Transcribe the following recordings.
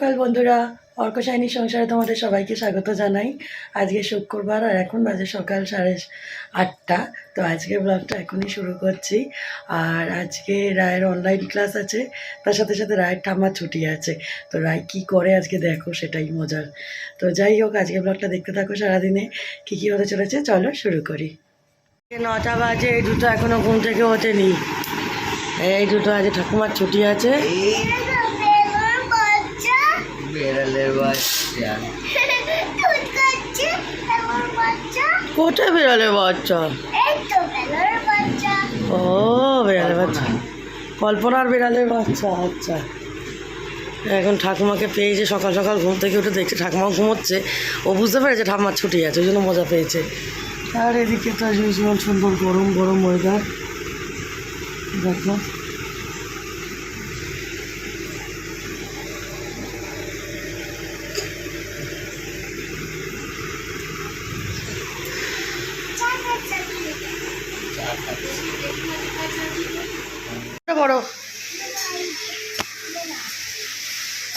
সকাল বন্ধুরা, অর্কশাইনী সংসারে তোমাদের সবাইকে স্বাগত জানাই। আজকে শুক্রবার আর এখন বাজে সকাল 8:30। তো আজকে ব্লগটা এখনই শুরু করছি। আর আজকে রায়ের অনলাইন ক্লাস আছে, তার সাথে সাথে রায়ের ঠাম্মার ছুটি আছে। তো রায় কী করে আজকে দেখো, সেটাই মজার। তো যাই হোক, আজকে ব্লগটা দেখতে থাকো। সারাদিনে কী কী হতে চলেছে চলো শুরু করি। 9টা বাজে, এই দুটো এখনও ঘুম থেকে ওঠেনি। এই দুটো আজকে ঠাকুমার ছুটি আছে। কোথায় বেড়ালের বাচ্চা? ও, বেড়ালের বাচ্চা, কল্পনার বেড়ালের বাচ্চা। আচ্ছা, এখন ঠাকুমাকে পেয়েছে, সকাল সকাল ঘুম থেকে উঠে দেখছে ঠাকুমাও ঘুমোচ্ছে। ও বুঝতে পেরেছে ঠাকুমার ছুটি আছে, ওই জন্য মজা পেয়েছে। আর এদিকে তো ইউজুয়াল সুন্দর গরম গরম ওয়েদার দেখো। বড়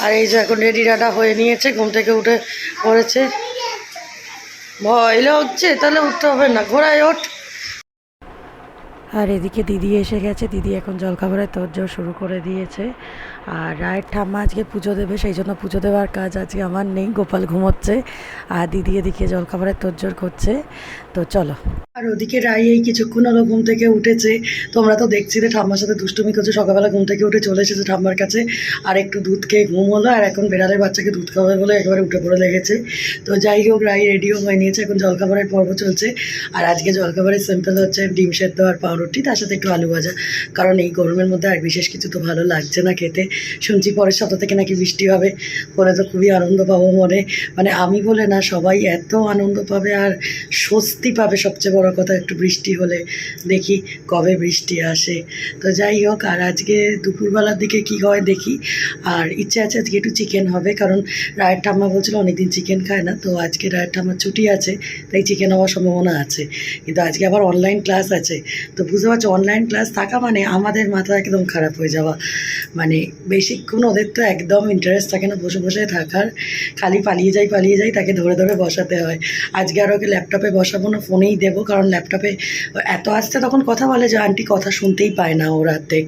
আর এই যে এখন রেডি রাডা হয়ে নিয়েছে, ঘুম থেকে উঠে পড়েছে। ভয় লাগছে, তাহলে উঠতে হবে না, ঘোড়ায় ওঠ। আর এদিকে দিদি এসে গেছে, দিদি এখন জলখাবারের তোড়জোড় শুরু করে দিয়েছে। আর রায়ের ঠাম্মা আজকে পুজো দেবে, সেই জন্য পুজো দেওয়ার কাজ আজকে আমার নেই, গোপাল ঘুমোচ্ছে। আর দিদি এদিকে জলখাবারের তোড়জোড় করছে। তো চলো। আর ওদিকে রাই এই কিছুক্ষণ হলো ঘুম থেকে উঠেছে। তোমরা তো দেখছিলে ঠাম্মার সাথে দুষ্টুমি করছে, সকালবেলা ঘুম থেকে উঠে চলে এসেছে ঠাম্মার কাছে। আর একটু দুধ খেয়ে ঘুম হলো, আর এখন বেড়ালের বাচ্চাকে দুধ খাওয়াবে বলে একেবারে উঠে পড়ে লেগেছে। তো যাই হোক, রাই রেডিও হয়ে নিয়েছে, এখন জলখাবারের পর্ব চলছে। আর আজকে জলখাবারের সিম্পল হচ্ছে ডিম সেদ্ধ আর পাউরুটি, তার সাথে একটু আলু ভাজা। কারণ এই গরমের মধ্যে আর বিশেষ কিছু তো ভালো লাগছে না খেতে। শুনছি পরের সপ্তাহ থেকে নাকি বৃষ্টি হবে, বলে তো খুবই আনন্দ পাবো মনে। মানে আমি বলে না, সবাই এত আনন্দ পাবে আর স্বস্তি পাবে। সবচেয়ে বড় কথা, একটু বৃষ্টি হলে। দেখি কবে বৃষ্টি আসে। তো যাই হোক, আর আজকে দুপুরবেলার দিকে কি হয় দেখি। আর ইচ্ছে আছে আজকে একটু চিকেন হবে, কারণ রায়ের ঠাম্মা বলছিল অনেকদিন চিকেন খায় না। তো আজকে রায়ের ঠাম্মার ছুটি আছে, তাই চিকেন হওয়ার সম্ভাবনা আছে। কিন্তু আজকে আবার অনলাইন ক্লাস আছে। তো বুঝতে পারছো, অনলাইন ক্লাস থাকা মানে আমাদের মাথা একদম খারাপ হয়ে যাওয়া। মানে বেশিক্ষণ ওদের তো একদম ইন্টারেস্ট থাকে না বসে বসে থাকার, খালি পালিয়ে যাই, তাকে ধরে ধরে বসাতে হয়। আজকে আর ওকে ল্যাপটপে বসাবো না, ফোনেই দেবো। কারণ ল্যাপটপে এত আসতে তখন কথা বলে যে আন্টি কথা শুনতেই পায় না ওর অর্ধেক।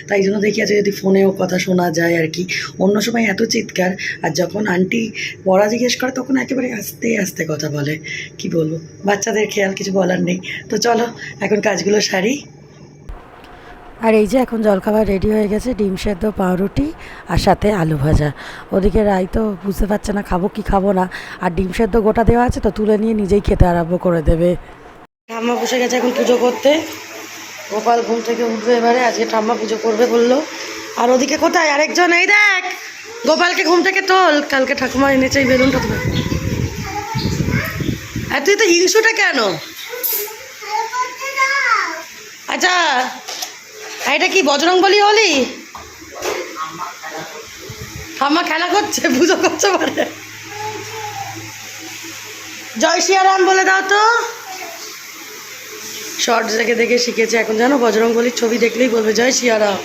তাই জন্য দেখি আছে যদি ফোনেও কথা শোনা যায় আর কি। অন্য সময় এত চিৎকার, আর যখন আন্টি পড়া জিজ্ঞেস করে তখন একেবারে আস্তে আস্তে কথা বলে। কি বলবো, বাচ্চাদের খেয়াল কিছু বলার নেই। তো চলো এখন কাজগুলো সারি। আর এই যে এখন জলখাবার রেডি হয়ে গেছে, ডিম সেদ্ধ, পাউরুটি আর সাথে আলু ভাজা। ওদিকে রাই তো বুঝতে পারছে না খাবো কি খাবো না। আর ডিম সেদ্ধ গোটা দেওয়া আছে, তো তুলে নিয়ে নিজেই খেতে আরম্ভ করে দেবে। ঠাম্মা বসে গেছে এখন পুজো করতে। গোপাল ঘুম থেকে উঠবে এবারে, আজকে ঠাম্মা পুজো করবে বললো। আর ওদিকে কোথায় আরেকজন? এই দেখ, গোপালকে ঘুম থেকে তোল, কালকে ঠাকুমা এনেছে এই বেলুনটা। আর তুই তো হিংসুটা কেন? আচ্ছা, এটা কি বজরংবলী হলি? ঠাম্মা খেলা করছে, পুজো করছে বলে। জয় সিয়ারাম বলে দাও তো। শর্টস দেখে দেখে শিখেছে এখন, জানো বজরংবলীর ছবি দেখলেই বলবে জয় সিয়ারাম।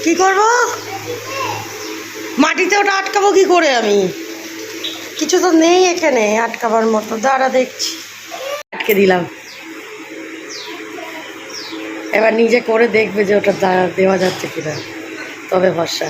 কি করব? মাটিতে ওটা আটকাবো কি করে আমি? কিছু তো নেই এখানে আটকাবার মতো, দাঁড়া দেখছি। আটকে দিলাম, এবার নিজে করে দেখবে যে ওটা দেওয়া যাচ্ছে কিনা, তবে ভরসা।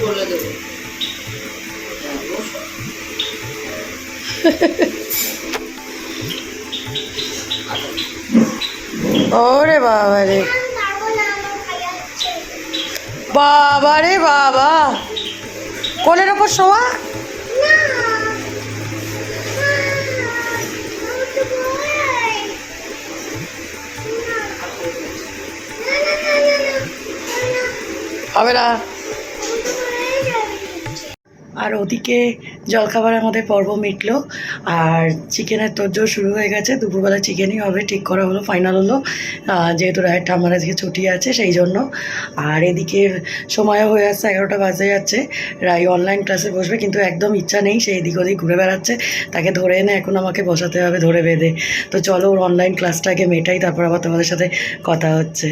বলে দেবো। ওরে বাবা রে, বাবা রে বাবা, কোলের ওপর শোয়া। হবে না। আর ওদিকে জলখাবার আমাদের পর্ব মিটলো, আর চিকেনের তোড়জোড় শুরু হয়ে গেছে। দুপুরবেলা চিকেনই হবে, ঠিক করা হলো, ফাইনাল হলো, যেহেতু রায়ের ঠাম্মার আজকে ছুটি আছে সেই জন্য। আর এদিকে সময়ও হয়ে আসছে, 11টা বাজে যাচ্ছে। রাই অনলাইন ক্লাসে বসবে, কিন্তু একদম ইচ্ছা নেই, সে এদিক ওদিক ঘুরে বেড়াচ্ছে। তাকে ধরে এনে এখন আমাকে বসাতে হবে ধরে বেঁধে। তো চলো ওর অনলাইন ক্লাসটাকে মেটাই, তারপর আবার তোমাদের সাথে কথা হচ্ছে।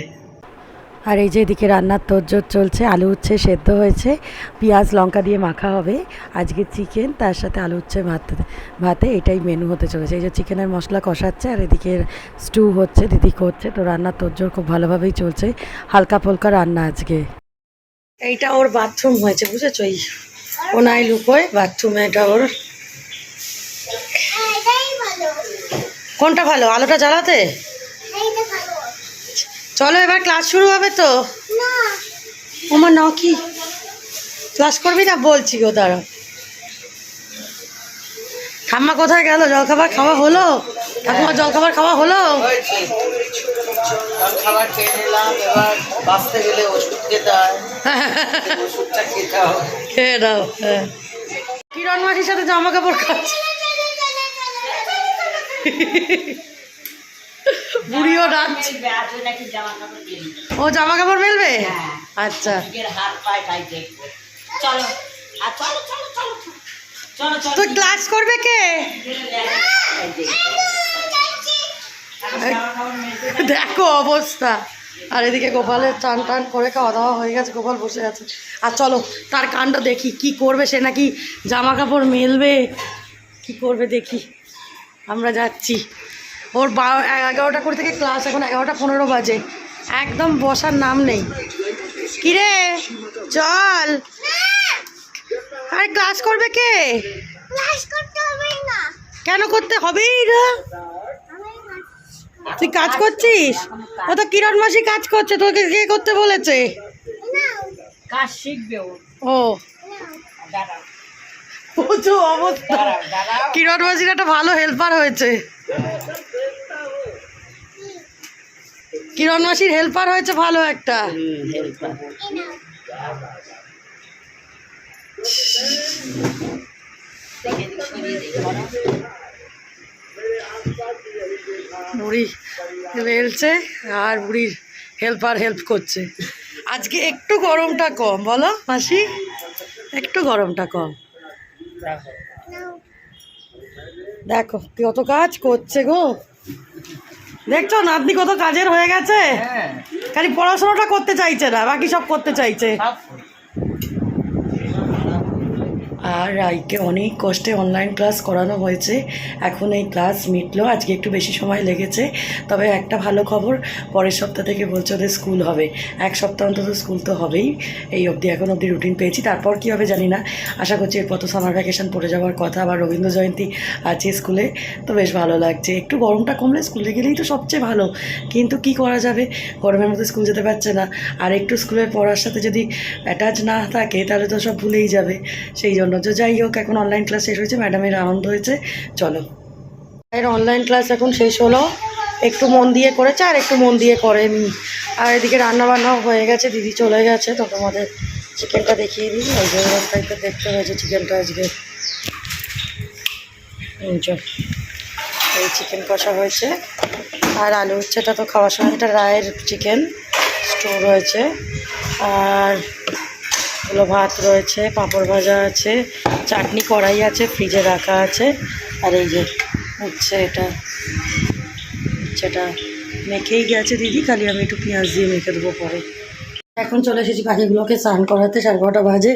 আর এই যে এদিকে রান্নার তোড়জোড় চলছে, আলু উচ্ছে সেদ্ধ হয়েছে, পেঁয়াজ লঙ্কা দিয়ে মাখা হবে আজকে চিকেন, তার সাথে আলু উচ্ছে ভাতে এটাই মেনু হতে চলেছে। এই যে চিকেনের মশলা কষাচ্ছে, আর এদিকে স্টু হচ্ছে, দিদি করছে। তো রান্নার তোড়জোড় খুব ভালোভাবেই চলছে, হালকা ফুলকা রান্না আজকে। এইটা ওর বাথরুম হয়েছে, বুঝেছো? এই কোনায় লুকোয় বাথরুমে, এটা ওর। কোনটা ভালো, আলোটা জ্বালাতে? চলো এবার ক্লাস শুরু হবে তো। আমার না কি ক্লাস করবি না বলছি গো, দাঁড়া। ঠাম্মা কোথায় গেল? জলখাবার খাওয়া হলো? ঠাকুমার জলখাবার খাওয়া হলো? খাবার খেয়ে নিলাম, এবার বাঁচতে গেলে ওষুধ খেতে হয়, ওষুধটা খেতে হবে। খেয়ে দাও। হ্যাঁ, কিরণ মাসির সাথে জামা কাপড় খাচ্ছে, বুড়িও ডাকছে। ও জামা কাপড় মেলবে? আচ্ছা, তুই ক্লাস করবে কে? দেখো অবস্থা। আর এদিকে গোপালের টান টান করে খাওয়া দাওয়া হয়ে গেছে, গোপাল বসে আছে। আর চলো তার কাণ্ড দেখি, কি করবে সে, নাকি জামা কাপড় মেলবে, কি করবে দেখি। আমরা যাচ্ছি। ওর 11টা করে থেকে ক্লাস, এখন 11টা 15 বাজে, একদম বসার নাম নেই। কিরে চল। আরে ক্লাস করবে কে? কেন করতে হবেই না? তুই কাজ করছিস? ও তো কিরণ মাসি কাজ করছে, তোকে কে করতে বলেছে? কাজ শিখবে ও প্রচুর অবস্থা। কিরণ মাসির একটা ভালো হেল্পার হয়েছে, কিরণ মাসির হেল্পার হয়েছে ভালো একটা। বুড়ি বেলছে আর বুড়ির হেল্পার হেল্প করছে। আজকে একটু গরমটা কম, বলো মাসি? একটু গরমটা কম। দেখো কত কাজ করছে গো, দেখছো নাতনি কত কাজের হয়ে গেছে। খালি পড়াশোনাটা করতে চাইছে না, বাকি সব করতে চাইছে। আর রাইকে অনেক কষ্টে অনলাইন ক্লাস করানো হয়েছে, এখন এই ক্লাস মিটলো। আজকে একটু বেশি সময় লেগেছে, তবে একটা ভালো খবর, পরের সপ্তাহ থেকে বলছে ওদের স্কুল হবে। 1 সপ্তাহ অন্তত স্কুল তো হবেই। এই অবধি এখন অবধি রুটিন পেয়েছি, তারপর কী হবে জানি না। আশা করছি এরপর তো সামার ভ্যাকেশন পড়ে যাওয়ার কথা, আবার রবীন্দ্র জয়ন্তী আছে স্কুলে, তো বেশ ভালো লাগছে। একটু গরমটা কমলে স্কুলে গেলেই তো সবচেয়ে ভালো, কিন্তু কি করা যাবে, গরমের মধ্যে স্কুল যেতে পারছে না। আর একটু স্কুলের পড়ার সাথে যদি অ্যাটাচ না থাকে তাহলে তো সব ভুলেই যাবে। সেই জন্য তো যাই হোক, এখন অনলাইন ক্লাস শেষ হয়েছে, ম্যাডামের আনন্দ হয়েছে। চলো এর অনলাইন ক্লাস এখন শেষ হলো, একটু মন দিয়ে করেছে আর একটু মন দিয়ে করেনি। আর এদিকে রান্নাবান্নাও হয়ে গেছে, দিদি চলে গেছে। তো তোমাদের চিকেনটা দেখিয়ে দিই, ওই যে টাইপের দেখতে হয়েছে চিকেনটা আজকে। এই চিকেন কষা হয়েছে, আর আলু উচ্ছেটা তো খাওয়ার সময়, এটা রায়ের চিকেন স্টোর রয়েছে, আর হলো ভাত রয়েছে, পাঁপড় ভাজা আছে, চাটনি কড়াই আছে, ফ্রিজে রাখা আছে। আর এই যে উচ্ছে, সেটা মেখেই গেছে দিদি, খালি আমি একটু পেঁয়াজ দিয়ে মেখে দেবো পরে। এখন চলে এসেছি পাখিগুলোকে স্নান করাতে, 12:30 বাজে।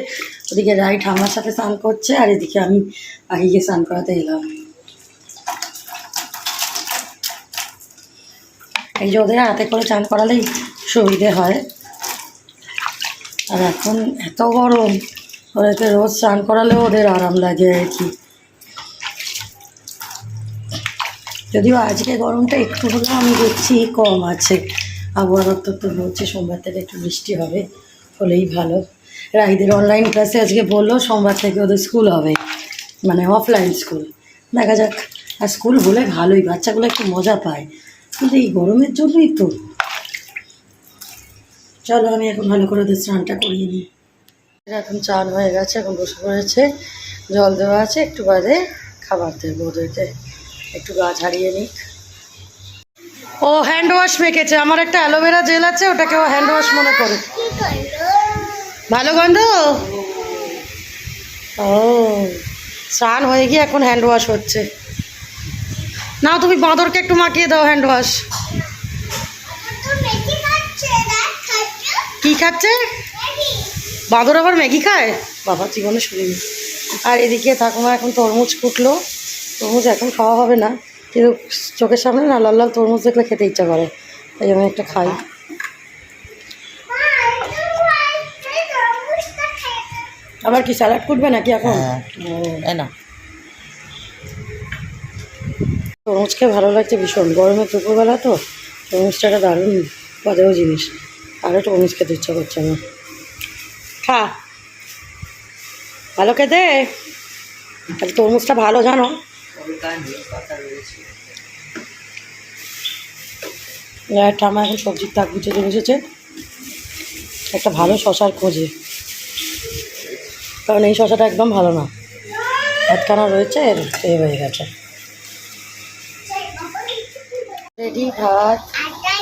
ওদিকে রাই ঠাম্মার সাথে স্নান করছে, আর এদিকে আমি পাখিকে স্নান করাতে এলাম। এই যে ওদের হাতে করে স্নান করালেই সুবিধে হয়। আর এখন এত গরম, ওদেরকে রোজ স্নান করালেও ওদের আরাম লাগে আর কি। যদিও আজকে গরমটা একটু হলেও আমি দেখছি কম আছে। আবহাওয়া দপ্তর তো বলছে সোমবার থেকে একটু বৃষ্টি হবে, হলেই ভালো। রাইদের অনলাইন ক্লাসে আজকে বললো সোমবার থেকে ওদের স্কুল হবে, মানে অফলাইন স্কুল। দেখা যাক। আর স্কুল হলে ভালোই, বাচ্চাগুলো একটু মজা পায়, কিন্তু এই গরমের জন্যই তো। চলো আমি এখন ভালো করে ওদের স্নানটা করিয়ে নিই। এখন চান হয়ে গেছে, এখন বসে পড়েছে, জল দেওয়া আছে, একটু বাদে খাবার দেবো ওদেরকে। একটু গা ঝাড়িয়ে নিক। ও হ্যান্ড ওয়াশ মেখেছে, আমার একটা অ্যালোভেরা জেল আছে, ওটাকে ও হ্যান্ড ওয়াশ মনে করে। ভালো গন্ধ। ও স্নান হয়ে গিয়ে এখন হ্যান্ড ওয়াশ হচ্ছে। না তুমি বাঁদরকে একটু মাখিয়ে দাও হ্যান্ড ওয়াশ। কি খাচ্ছে বাঁদর? আবার ম্যাগি খায়? বাবা জীবনে শুনিনি। আর এদিকে ঠাকুমা এখন তরমুজ কুটলো। তরমুজ এখন খাওয়া হবে না, কিন্তু চোখের সামনে না লাল লাল তরমুজ দেখলে খেতে ইচ্ছা করে, তাই আমি একটা খাই। আবার কি স্যালাড কুটবে নাকি এখন? না, তরমুজ খেয়ে ভালো লাগছে ভীষণ, গরমের দুপুরবেলা তো তরমুজটা একটা দারুণ বাজাও জিনিস। আরও তরমুজ খেতে ইচ্ছা করছে আমার। খা, ভালো খেতে। তাহলে তরমুজটা ভালো জানো। ঠাম্মা এখন সবজির তাক গুছিয়ে বসেছে একটা ভালো শশার খোঁজে, কারণ এই শশাটা একদম ভালো না, একখানা রয়েছে, এর হয়ে গেছে। রেডি ভাত,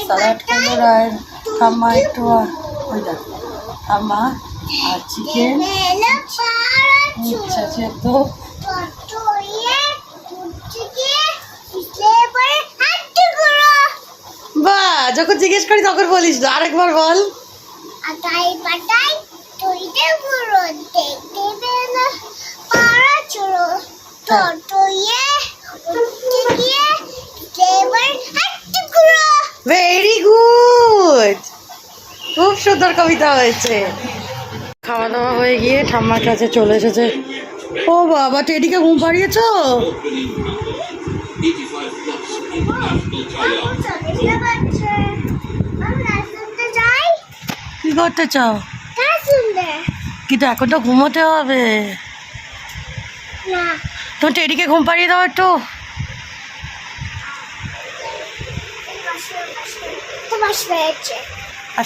স্যালাড করলো রায় ঠাম্মা একটু, ওই দেখো ঠাম্মা আর চিকেন সেদ্ধ। বাহ, যখন জিজ্ঞেস করি তখন বলিস না, আরেকবার বল। ভেরি গুড, খুব সুন্দর কবিতা হয়েছে। খাওয়া দাওয়া হয়ে গিয়ে ঠাম্মার কাছে চলে এসেছে। ও বাবা, টেডিকে ঘুম পাড়িয়েছো? কি করতে চাও? কিন্তু এখন তো ঘুমোতে হবে। তো টেডিকে ঘুম পাড়িয়ে দাও একটু।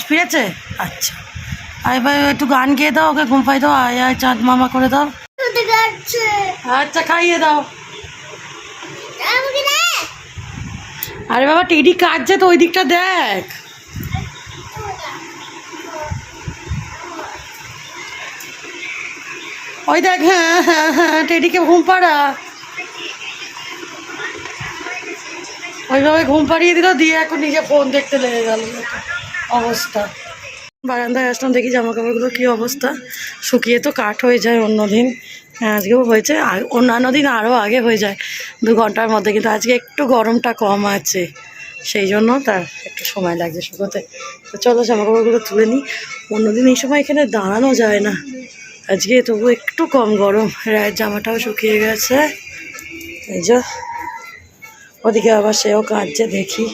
ফিরেছে? আচ্ছা, আরে ভাই একটু গান গেয়ে দাও, ওকে ঘুম পাই দাও। আয় আয় চাঁদ মামা করে দাও। আচ্ছা খাইয়ে দাও। আরে বাবা টেডি কাঁদছে তো, ওই দিকটা দেখ। ওই দেখ, হ্যাঁ হ্যাঁ হ্যাঁ, টেডিকে ঘুম পাড়া। ওইভাবে ঘুম পাড়িয়ে দিল, দিয়ে এখন নিজে ফোন দেখতে লেগে গেল। অবস্থা। বারান্দায় আসলাম, দেখি জামা কাপড়গুলো কী অবস্থা। শুকিয়ে তো কাঠ হয়ে যায় অন্যদিন, আজকেও হয়েছে। অন্যান্য দিন আরও আগে হয়ে যায় 2 ঘন্টার মধ্যে, কিন্তু আজকে একটু গরমটা কম আছে, সেই জন্য তার একটু সময় লাগছে শুকোতে। তো চলো জামা কাপড়গুলো তুলে নিই। অন্যদিন এই সময় এখানে দাঁড়ানো যায় না, আজকে তবু একটু কম গরম। রায়ের জামাটাও শুকিয়ে গেছে, এই যে। ওদিকে আবার সেও কাঁদছে, দেখি।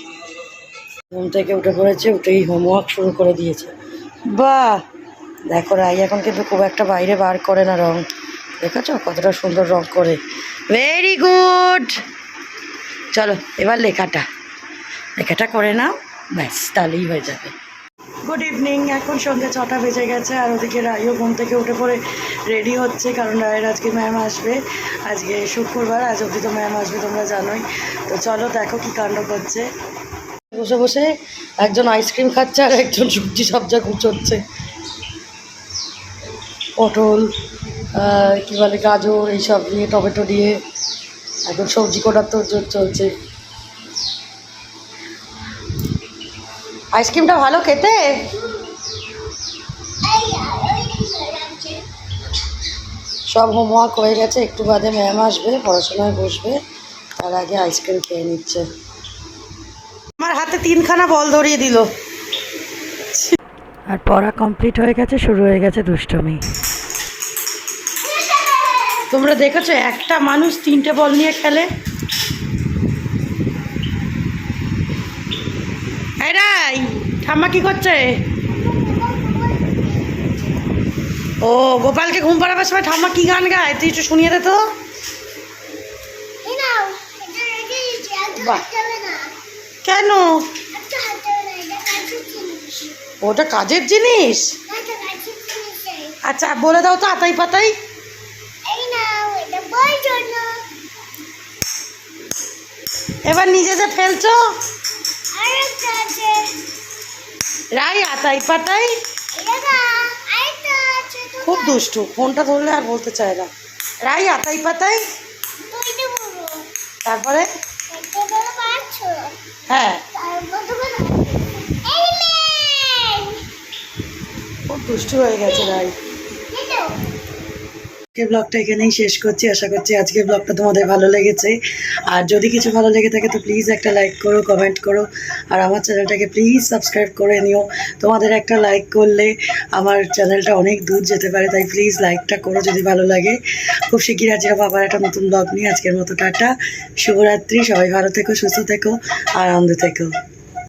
ঘুম থেকে উঠে পড়েছে, উঠেই হোমওয়ার্ক শুরু করে দিয়েছে। বাহ, দেখো রাই এখন কিন্তু খুব একটা বাইরে বার করে না রং, দেখেছো কতটা সুন্দর রং করে। Very good. চলো এবার লেখাটা করে নাও, ব্যাস তাহলেই হয়ে যাবে। গুড ইভিনিং, এখন সন্ধ্যে 6টা বেজে গেছে। আর ওদিকে রাইও ঘুম থেকে উঠে পড়ে রেডি হচ্ছে, কারণ রায়ের আজকে ম্যাম আসবে। আজকে শুক্রবার, আজ অবধি তো ম্যাম আসবে তোমরা জানোই। তো চলো দেখো কি কাণ্ড করছে। বসে বসে একজন আইসক্রিম খাচ্ছে আর একজন সবজি সবজা কুচোচ্ছে। পটল, কী বলে গাজর, এইসব দিয়ে, টমেটো দিয়ে এখন সবজি কোটার তো চলছে। আইসক্রিমটা ভালো খেতে। সব হোমওয়ার্ক হয়ে গেছে, একটু বাদে ম্যাম আসবে, পড়াশোনায় বসবে, তার আগে আইসক্রিম খেয়ে নিচ্ছে। আমার হাতে 3খানা বল ধরিয়ে দিল। আর পড়া কমপ্লিট হয়ে গেছে, শুরু হয়ে গেছে দুষ্টুমি। তোমরা দেখেছো একটা মানুষ 3টে বল নিয়ে খেলে? রাই ঠাম্মা কি করছে? ও গোপালকে ঘুম পাড়াবার সময় ঠাম্মা কি গান গায় তুই একটু শুনিয়ে দে তো। বাহ। কেন? ওটা কাজের জিনিস? আচ্ছা বলে দাও তো আতাই পাতাই। এবার নিজে যে ফেলছো রাই আতাই পাতাই। খুব দুষ্টু, ফোনটা ধরলে আর বলতে চায় না। রাই আতাই পাতাই, তারপরে হ্যাঁ খুব দুষ্টু হয়ে গেছে রাই। আজকে ব্লগটা এখানেই শেষ করছি। আশা করছি আজকে ব্লগটা তোমাদের ভালো লেগেছে। আর যদি কিছু ভালো লেগে থাকে তো প্লিজ একটা লাইক করো, কমেন্ট করো, আর আমার চ্যানেলটাকে প্লিজ সাবস্ক্রাইব করে নিও। তোমাদের একটা লাইক করলে আমার চ্যানেলটা অনেক দূর যেতে পারে, তাই প্লিজ লাইকটা করো যদি ভালো লাগে। খুব শিগগির আজকে আবার একটা নতুন ব্লগ নিয়ে আজকের মতো টাটা, শুভরাত্রি। সবাই ভালো থেকো, সুস্থ থেকো, আর আনন্দে থেকো।